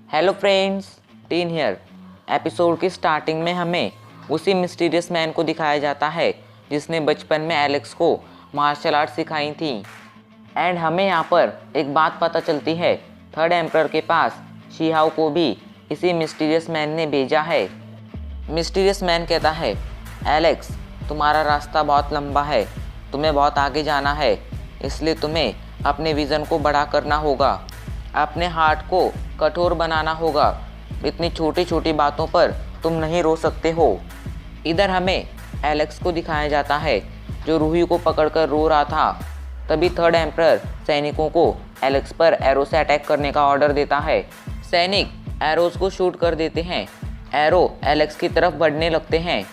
Hello friends, tin here. Episode की starting में हमें उसी मिस्टीरियस मैन को दिखाया जाता है जिसने बचपन में एलेक्स को मार्शल आर्ट सिखाई थी। एंड हमें यहाँ पर एक बात पता चलती है, थर्ड एम्परर के पास शिहाओ को भी इसी मिस्टीरियस मैन ने भेजा है। मिस्टीरियस मैन कहता है, एलेक्स तुम्हारा रास्ता बहुत लंबा है, तुम्हें बहुत आगे जाना है, इसलिए तुम्हें अपने विज़न को बड़ा करना होगा, अपने हार्ट को कठोर बनाना होगा। इतनी छोटी छोटी बातों पर तुम नहीं रो सकते हो। इधर हमें एलेक्स को दिखाया जाता है जो रूही को पकड़कर रो रहा था। तभी थर्ड एम्परर सैनिकों को एलेक्स पर एरो से अटैक करने का ऑर्डर देता है। सैनिक एरोज को शूट कर देते हैं। एरो एलेक्स की तरफ बढ़ने लगते हैं।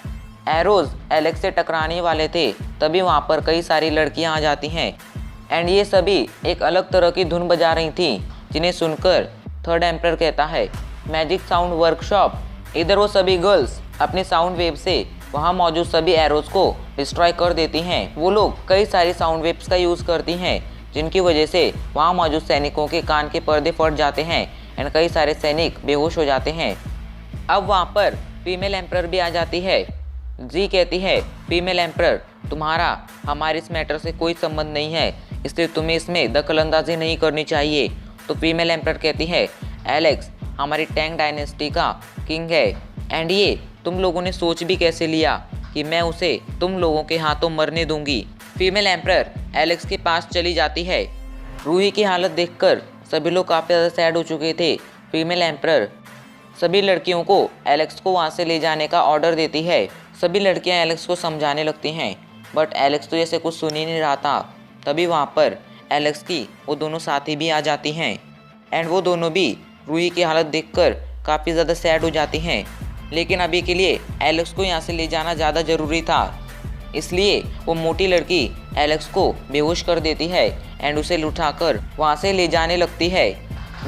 एरोज एलेक्स से टकराने वाले थे, तभी वहाँ पर कई सारी लड़कियाँ आ जाती हैं एंड ये सभी एक अलग तरह की धुन बजा रही थी, जिन्हें सुनकर थर्ड एम्परर कहता है, मैजिक साउंड वर्कशॉप। इधर वो सभी गर्ल्स अपने साउंड वेव से वहाँ मौजूद सभी एरोज को डिस्ट्रॉय कर देती हैं। वो लोग कई सारी साउंड वेव्स का यूज़ करती हैं, जिनकी वजह से वहाँ मौजूद सैनिकों के कान के पर्दे फट जाते हैं एंड कई सारे सैनिक बेहोश हो जाते हैं। अब वहाँ पर फीमेल एम्परर भी आ जाती है। जी कहती है, फीमेल एम्परर तुम्हारा हमारे इस मैटर से कोई संबंध नहीं है, इसलिए तुम्हें इसमें दखलंदाजी नहीं करनी चाहिए। तो फीमेल एम्परर कहती है, एलेक्स हमारी टैंग डायनेस्टी का किंग है एंड ये तुम लोगों ने सोच भी कैसे लिया कि मैं उसे तुम लोगों के हाथों मरने दूंगी। फीमेल एम्परर एलेक्स के पास चली जाती है। रूही की हालत देखकर सभी लोग काफ़ी ज़्यादा सैड हो चुके थे। फीमेल एम्परर सभी लड़कियों को एलेक्स को वहाँ से ले जाने का ऑर्डर देती है। सभी लड़कियाँ एलेक्स को समझाने लगती हैं, बट एलेक्स तो जैसे कुछ सुन ही नहीं रहा था। तभी वहाँ पर एलेक्स की वो दोनों साथी भी आ जाती हैं एंड वो दोनों भी रूही की हालत देखकर काफ़ी ज़्यादा सैड हो जाती हैं। लेकिन अभी के लिए एलेक्स को यहाँ से ले जाना ज़्यादा ज़रूरी था, इसलिए वो मोटी लड़की एलेक्स को बेहोश कर देती है एंड उसे उठाकर वहाँ से ले जाने लगती है।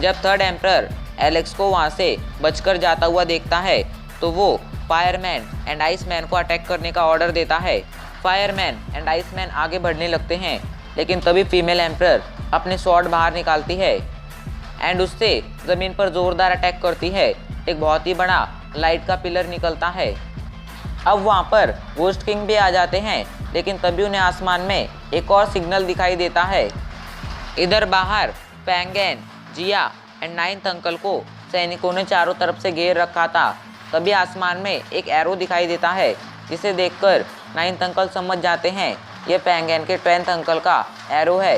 जब थर्ड एम्परर एलेक्स को वहाँ से बचकर जाता हुआ देखता है तो वो फायरमैन एंड आइसमैन को अटैक करने का ऑर्डर देता है। फायरमैन एंड आइसमैन आगे बढ़ने लगते हैं, लेकिन तभी फीमेल एम्परर अपने स्वॉर्ड बाहर निकालती है एंड उससे ज़मीन पर ज़ोरदार अटैक करती है। एक बहुत ही बड़ा लाइट का पिलर निकलता है। अब वहाँ पर गोस्ट किंग भी आ जाते हैं, लेकिन तभी उन्हें आसमान में एक और सिग्नल दिखाई देता है। इधर बाहर पैंगेन, जिया एंड नाइन्थ अंकल को सैनिकों ने चारों तरफ से घेर रखा था। तभी आसमान में एक एरो दिखाई देता है, जिसे देखकर नाइन्थ अंकल समझ जाते हैं ये पैंगेन के 10th अंकल का एरो है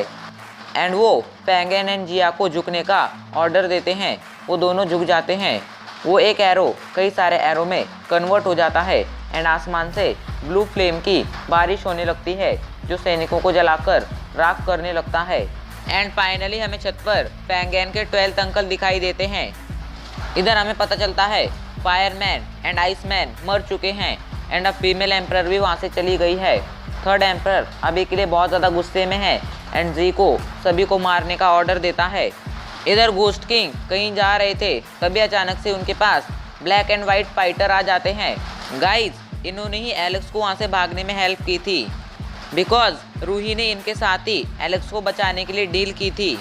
एंड वो पैंगेन एंड जिया को झुकने का ऑर्डर देते हैं। वो दोनों झुक जाते हैं। वो एक एरो कई सारे एरो में कन्वर्ट हो जाता है एंड आसमान से ब्लू फ्लेम की बारिश होने लगती है, जो सैनिकों को जलाकर राख करने लगता है। एंड फाइनली हमें छत पर पैंगेन के 12th अंकल दिखाई देते हैं। इधर हमें पता चलता है फायरमैन एंड आइसमैन मर चुके हैं एंड अब फीमेल एम्परर भी वहाँ से चली गई है। थर्ड एम्परर अभी के लिए बहुत ज़्यादा गुस्से में है एंड जी को सभी को मारने का ऑर्डर देता है। इधर गोस्ट किंग कहीं जा रहे थे, तभी अचानक से उनके पास ब्लैक एंड वाइट फाइटर आ जाते हैं। गाइज, इन्होंने ही एलेक्स को वहाँ से भागने में हेल्प की थी, बिकॉज रूही ने इनके साथ ही एलेक्स को बचाने के लिए डील की थी।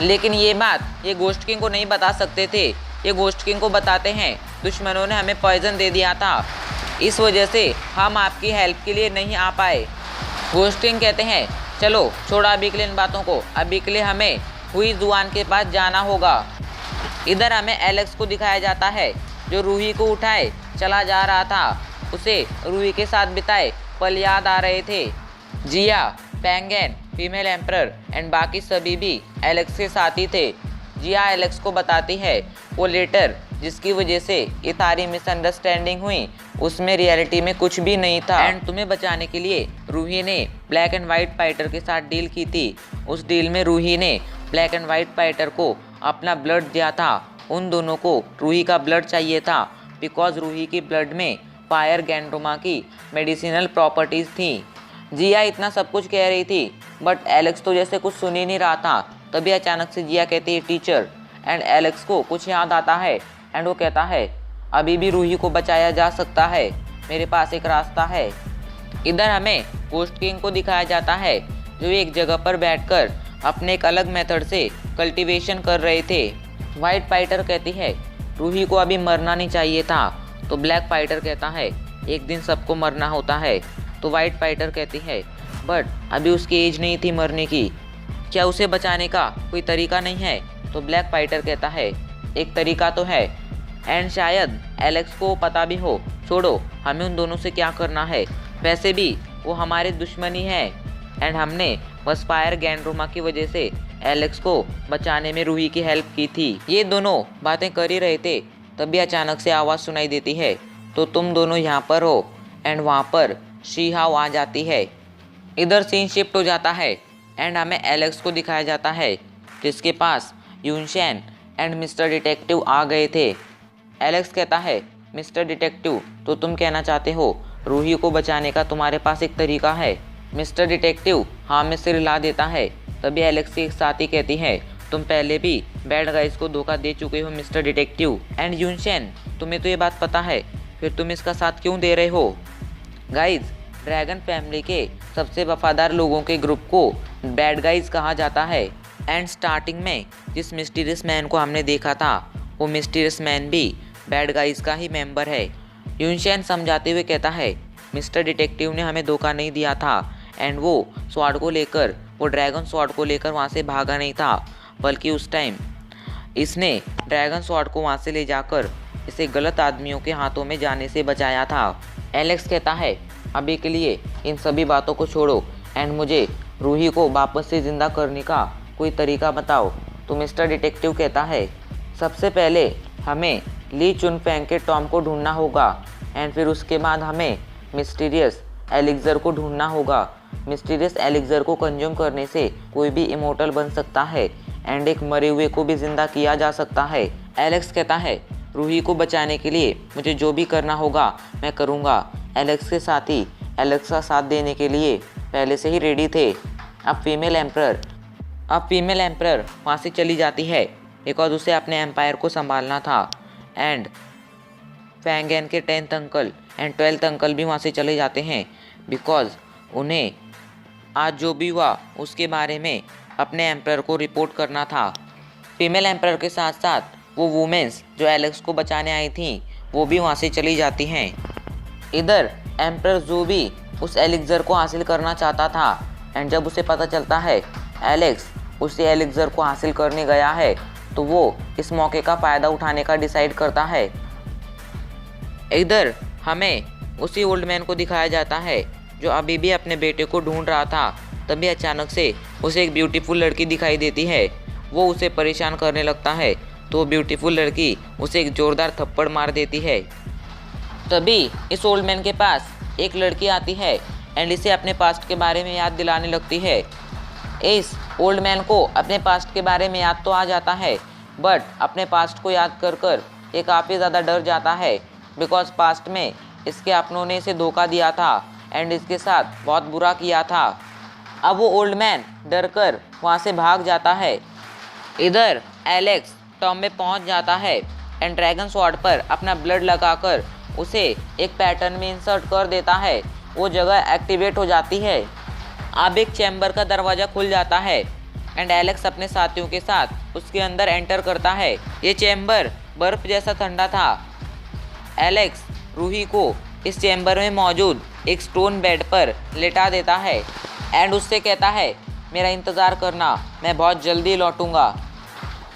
लेकिन ये बात ये गोस्ट किंग को नहीं बता सकते थे। ये गोस्ट किंग को बताते हैं, दुश्मनों ने हमें पॉइजन दे दिया था, इस वजह से हम आपकी हेल्प के लिए नहीं आ पाए। गोस्ट किंग कहते हैं, चलो छोड़ो अभी के लिए इन बातों को, अभी के लिए हमें हुई जुआन के पास जाना होगा। इधर हमें एलेक्स को दिखाया जाता है, जो रूही को उठाए चला जा रहा था। उसे रूही के साथ बिताए पल याद आ रहे थे। जिया, पैंगेन, फीमेल एम्परर एंड बाकी सभी भी एलेक्स के साथ ही थे। जिया एलेक्स को बताती है वो लेटर जिसकी वजह से ये सारी मिसअंडरस्टैंडिंग हुई, उसमें रियलिटी में कुछ भी नहीं था एंड तुम्हें बचाने के लिए रूही ने ब्लैक एंड वाइट फाइटर के साथ डील की थी। उस डील में रूही ने ब्लैक एंड वाइट फाइटर को अपना ब्लड दिया था। उन दोनों को रूही का ब्लड चाहिए था, बिकॉज रूही की ब्लड में फायर गैंड्रोमा की मेडिसिनल प्रॉपर्टीज़ थी। जिया इतना सब कुछ कह रही थी, बट एलेक्स तो जैसे कुछ सुन ही नहीं रहा था। तभी अचानक से जिया कहती है टीचर एंड एलेक्स को कुछ याद आता है एंड वो कहता है, अभी भी रूही को बचाया जा सकता है, मेरे पास एक रास्ता है। इधर हमें गोस्ट किंग को दिखाया जाता है, जो एक जगह पर बैठकर अपने एक अलग मेथड से कल्टीवेशन कर रहे थे। वाइट फाइटर कहती है रूही को अभी मरना नहीं चाहिए था। तो ब्लैक फाइटर कहता है एक दिन सबको मरना होता है। तो वाइट फाइटर कहती है बट अभी उसकी एज नहीं थी मरने की, क्या उसे बचाने का कोई तरीका नहीं है। तो ब्लैक फाइटर कहता है एक तरीका तो है एंड शायद एलेक्स को पता भी हो। छोड़ो, हमें उन दोनों से क्या करना है, वैसे भी वो हमारे दुश्मनी है एंड हमने बस फायर गैंड्रोमा की वजह से एलेक्स को बचाने में रूही की हेल्प की थी। ये दोनों बातें कर ही रहे थे तभी अचानक से आवाज़ सुनाई देती है तो तुम दोनों यहाँ पर हो एंड वहाँ पर शीहाओ आ जाती है। इधर सीन शिफ्ट हो जाता है एंड हमें एलेक्स को दिखाया जाता है जिसके पास यूनशैन एंड मिस्टर डिटेक्टिव आ गए थे। एलेक्स कहता है मिस्टर डिटेक्टिव तो तुम कहना चाहते हो रूही को बचाने का तुम्हारे पास एक तरीका है। मिस्टर डिटेक्टिव हाँ में सिर हिला देता है। तभी एलेक्स की एक साथी कहती है तुम पहले भी बैड गाइज को धोखा दे चुके हो मिस्टर डिटेक्टिव एंड यूनशैन तुम्हें तो ये बात पता है फिर तुम इसका साथ क्यों दे रहे हो। गाइज ड्रैगन फैमिली के सबसे वफादार लोगों के ग्रुप को बैड गाइज कहा जाता है एंड स्टार्टिंग में जिस मिस्टीरियस मैन को हमने देखा था वो मिस्टीरियस मैन भी बैड गाइज का ही मेंबर है। यूनशैन समझाते हुए कहता है मिस्टर डिटेक्टिव ने हमें धोखा नहीं दिया था एंड वो स्वॉर्ड को लेकर वो ड्रैगन स्वॉर्ड को लेकर वहाँ से भागा नहीं था बल्कि उस टाइम इसने ड्रैगन स्वॉर्ड को वहाँ से ले जाकर इसे गलत आदमियों के हाथों में जाने से बचाया था। एलेक्स कहता है अभी के लिए इन सभी बातों को छोड़ो एंड मुझे रूही को वापस से ज़िंदा करने का कोई तरीका बताओ। तो मिस्टर डिटेक्टिव कहता है सबसे पहले हमें ली चुनफेंग के टॉम को ढूंढना होगा एंड फिर उसके बाद हमें मिस्टीरियस एलिक्सर को ढूंढना होगा। मिस्टीरियस एलिक्सर को कंज्यूम करने से कोई भी इमोर्टल बन सकता है एंड एक मरे हुए को भी जिंदा किया जा सकता है। एलेक्स कहता है रूही को बचाने के लिए मुझे जो भी करना होगा मैं करूँगा। एलेक्स के साथी एलेक्स का साथ देने के लिए पहले से ही रेडी थे। अब फीमेल एम्परर वहाँ से चली जाती है बिकॉज उसे अपने एम्पायर को संभालना था एंड फैंगन के 10th uncle and 12th uncle भी वहाँ से चले जाते हैं बिकॉज उन्हें आज जो भी हुआ उसके बारे में अपने एम्परर को रिपोर्ट करना था। फीमेल एम्परर के साथ साथ वो वुमेन्स जो एलेक्स को बचाने आई थी वो भी वहाँ से चली जाती हैं। इधर एम्परर जो भी उस एलिक्सर को हासिल करना चाहता था एंड जब उसे पता चलता है एलेक्स उसी एलिक्सर को हासिल करने गया है तो वो इस मौके का फ़ायदा उठाने का डिसाइड करता है। इधर हमें उसी ओल्ड मैन को दिखाया जाता है जो अभी भी अपने बेटे को ढूंढ रहा था। तभी अचानक से उसे एक ब्यूटीफुल लड़की दिखाई देती है। वो उसे परेशान करने लगता है तो ब्यूटीफुल लड़की उसे एक ज़ोरदार थप्पड़ मार देती है। तभी इस ओल्ड मैन के पास एक लड़की आती है एंड इसे अपने पास्ट के बारे में याद दिलाने लगती है। इस ओल्ड मैन को अपने पास्ट के बारे में याद तो आ जाता है बट अपने पास्ट को याद कर कर ये काफ़ी ज़्यादा डर जाता है बिकॉज पास्ट में इसके अपनों ने इसे धोखा दिया था एंड इसके साथ बहुत बुरा किया था। अब वो ओल्ड मैन डर कर वहाँ से भाग जाता है। इधर एलेक्स टॉम में पहुँच जाता है एंड ड्रैगन स्वॉर्ड पर अपना ब्लड लगाकर उसे एक पैटर्न में इंसर्ट कर देता है। वो जगह एक्टिवेट हो जाती है। अब एक चैम्बर का दरवाज़ा खुल जाता है एंड एलेक्स अपने साथियों के साथ उसके अंदर एंटर करता है। ये चैम्बर बर्फ़ जैसा ठंडा था। एलेक्स रूही को इस चैम्बर में मौजूद एक स्टोन बेड पर लेटा देता है एंड उससे कहता है मेरा इंतज़ार करना, मैं बहुत जल्दी लौटूंगा।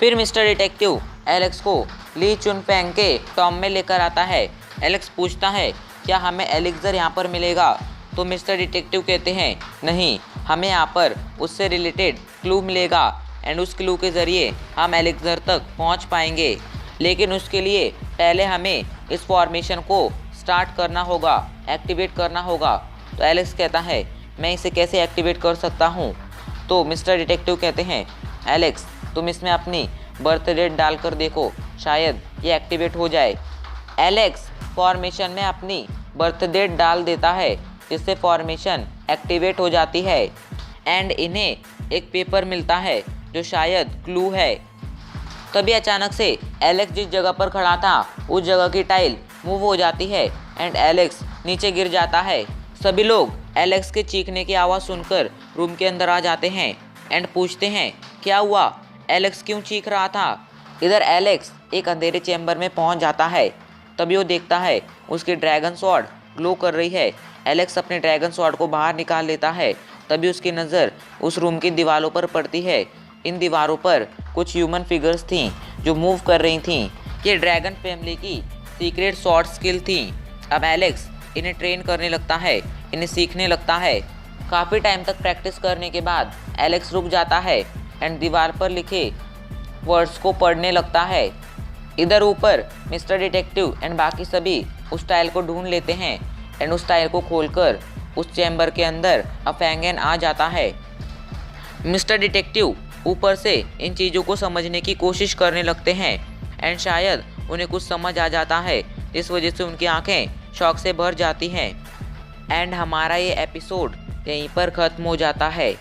फिर मिस्टर डिटेक्टिव एलेक्स को ली चुनफेंग के टॉम में लेकर आता है। एलेक्स पूछता है क्या हमें एलिक्सर यहाँ पर मिलेगा। तो मिस्टर डिटेक्टिव कहते हैं नहीं, हमें यहाँ पर उससे रिलेटेड क्लू मिलेगा एंड उस क्लू के ज़रिए हम एलिक्सर तक पहुँच पाएंगे, लेकिन उसके लिए पहले हमें इस फॉर्मेशन को स्टार्ट करना होगा, एक्टिवेट करना होगा। तो एलेक्स कहता है मैं इसे कैसे एक्टिवेट कर सकता हूँ। तो मिस्टर डिटेक्टिव कहते हैं एलेक्स तुम इसमें अपनी बर्थ डेट डालकर देखो, शायद ये एक्टिवेट हो जाए। एलेक्स फॉर्मेशन में अपनी बर्थ डेट डाल देता है जिससे फॉर्मेशन एक्टिवेट हो जाती है एंड इन्हें एक पेपर मिलता है जो शायद क्लू है। तभी अचानक से एलेक्स जिस जगह पर खड़ा था उस जगह की टाइल मूव हो जाती है एंड एलेक्स नीचे गिर जाता है। सभी लोग एलेक्स के चीखने की आवाज़ सुनकर रूम के अंदर आ जाते हैं एंड पूछते हैं क्या हुआ, एलेक्स क्यों चीख रहा था। इधर एलेक्स एक अंधेरे चैम्बर में पहुंच जाता है। तभी वो देखता है उसकी ड्रैगन स्वॉर्ड ग्लो कर रही है। एलेक्स अपने ड्रैगन स्वॉर्ड को बाहर निकाल लेता है। तभी उसकी नज़र उस रूम की दीवारों पर पड़ती है। इन दीवारों पर कुछ ह्यूमन फिगर्स थीं जो मूव कर रही थीं। ये ड्रैगन फैमिली की सीक्रेट स्वॉर्ड स्किल थी। अब एलेक्स इन्हें ट्रेन करने लगता है, इन्हें सीखने लगता है। काफ़ी टाइम तक प्रैक्टिस करने के बाद एलेक्स रुक जाता है एंड दीवार पर लिखे वर्ड्स को पढ़ने लगता है। इधर ऊपर मिस्टर डिटेक्टिव एंड बाकी सभी उस टाइल को ढूंढ लेते हैं एंड उस टाइल को खोलकर उस चैम्बर के अंदर अफेंगन आ जाता है। मिस्टर डिटेक्टिव ऊपर से इन चीज़ों को समझने की कोशिश करने लगते हैं एंड शायद उन्हें कुछ समझ आ जाता है, इस वजह से उनकी आंखें शौक से भर जाती हैं। एंड हमारा ये एपिसोड यहीं पर ख़त्म हो जाता है।